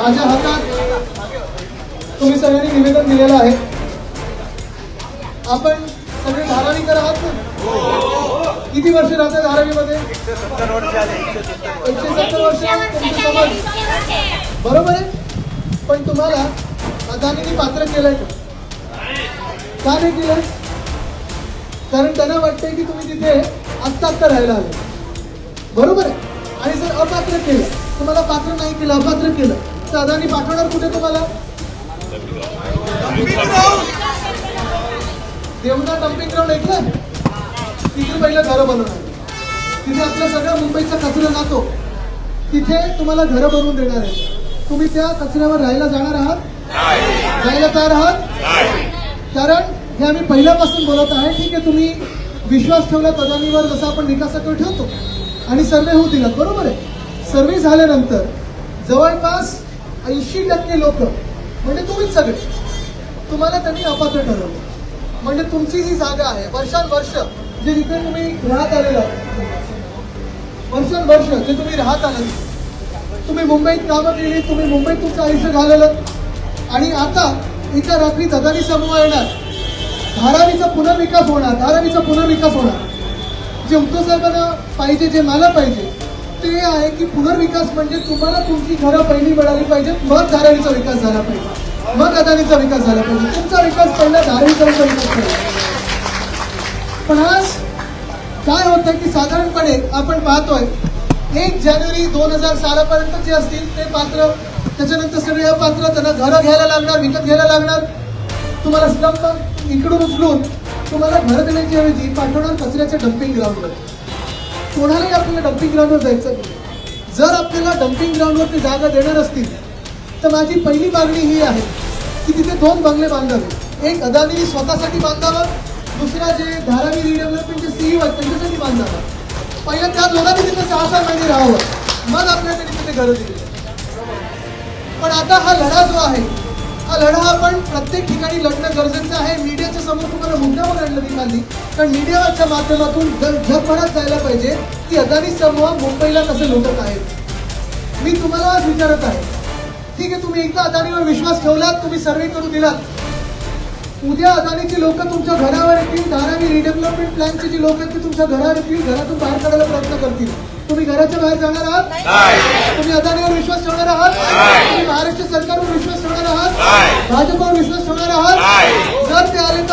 माझ्या हातात तुम्ही सगळ्यांनी निवेदन दिलेलं आहे. आपण सगळे धारावीकर आहात ना? किती वर्ष राहतात धारावीमध्ये? 170 वर्ष. तुमचं समाज बरोबर आहे. पण तुम्हाला अदानीने पात्र केलंय का नाही केलं? कारण त्यांना वाटतंय की तुम्ही तिथे आत्ता राहायला आले, बरोबर आहे. आणि जर अपात्र केलं, तुम्हाला पात्र नाही केलं, अपात्र केलं, तर अदानी पाठवणार कुठे तुम्हाला? देवना डम्पिंग ग्राउंड ऐकलं? तिथे पहिलं घरं बनवणार. तिथे आपला सगळा मुंबईचा कचरा जातो, तिथे तुम्हाला घरं बनवून देणार आहे. तुम्ही त्या कचऱ्यावर राहायला जाणार आहात? राहायला तयार आहात? कारण हे आम्ही पहिल्यापासून बोलत आहे. ठीक आहे, तुम्ही विश्वास ठेवला अदानीवर, जसं आपण विकासाकडे ठेवतो, आणि सर्वे होऊ दिलात, बरोबर आहे. सर्वे झाल्यानंतर जवळपास 80% लोक म्हणजे तुम्हीच सगळे, तुम्हाला त्यांनी अपात्र ठरवलं. म्हणजे तुमची जी जागा आहे वर्षानुवर्ष जे जिथे तुम्ही राहत आलेला, वर्षानुवर्ष जे तुम्ही राहत आले, तुम्ही मुंबईत कामं केली, तुम्ही मुंबईत तुमचं आयुष्य घालवलं, आणि आता एका रात्रीत अदानी समूह येणार, धारावीचा पुनर्विकास होणार, धारावीचा पुनर्विकास होणार. जे उद्धव साहेबांना पाहिजे, जे मला पाहिजे ते आहे की पुनर्विकास म्हणजे तुम्हाला तुमची घरं पहिली मिळाली पाहिजेत, मग धारावीचा विकास झाला पाहिजे, मग अदानीचा विकास झाला पाहिजे. तुमचा विकास पहिला, धारावीचा विकास पाहिजे. पण आज काय होतं की साधारणपणे आपण पाहतोय 1 जानेवारी 2000 सालापर्यंत जे असतील ते पात्र, त्याच्यानंतर सगळे अपात्र, त्यांना घरं घ्यायला लागणार, विकत घ्यायला लागणार. तुम्हाला स्लम इकडून उचलून तुम्हाला घरं देण्याची ऐवजी पाठवणार कचऱ्याच्या डम्पिंग ग्राउंडवर. कोणालाही आपल्याला डम्पिंग ग्राउंडवर जायचं नाही. जर आपल्याला डम्पिंग ग्राउंडवरती जागा देणार असतील तर माझी पहिली मागणी ही आहे की तिथे 2 बंगले बांधावे. एक अदानी स्वतःसाठी बांधावं, दुसरा जे धारावी रिडेव्हलपमेंटचे CEO आहेत त्यांच्यासाठी बांधावं. पहिलं त्या दोघांनी तिथे 6-6 महिने राहावं, मग आपल्याकडे तिथे घरं दिली. पण आता हा लढा जो आहे, हा लढा आपण प्रत्येक ठिकाणी लढणं गरजेचं आहे. मीडियाच्या समोर तुम्हाला मुद्दावर आणलं मी खाली, कारण मीडियाच्या माध्यमातून जगभरात जायला पाहिजे की अदानी समूह मुंबईला कसे लुटत आहेत. मी तुम्हाला आज विचारत आहे, ठीक आहे, तुम्ही एकदा अदानीवर विश्वास ठेवलात, तुम्ही सर्वे करून दिलात, उद्या अदानीची लोक तुमच्या घरावर येतील, धारावी रिडेव्हलपमेंट प्लॅनची जी लोक आहेत ती तुमच्या घरावर येतील, घरातून बाहेर काढायला प्रयत्न करतील. तुम्ही घराच्या बाहेर जाणार आहात? तुम्ही अदानीवर विश्वास ठेवणार आहात? तुम्ही महाराष्ट्र सरकारवर विश्वास ठेवणार आहात? भाजपवर विश्वास ठेवणार आहात? जर ते आले तर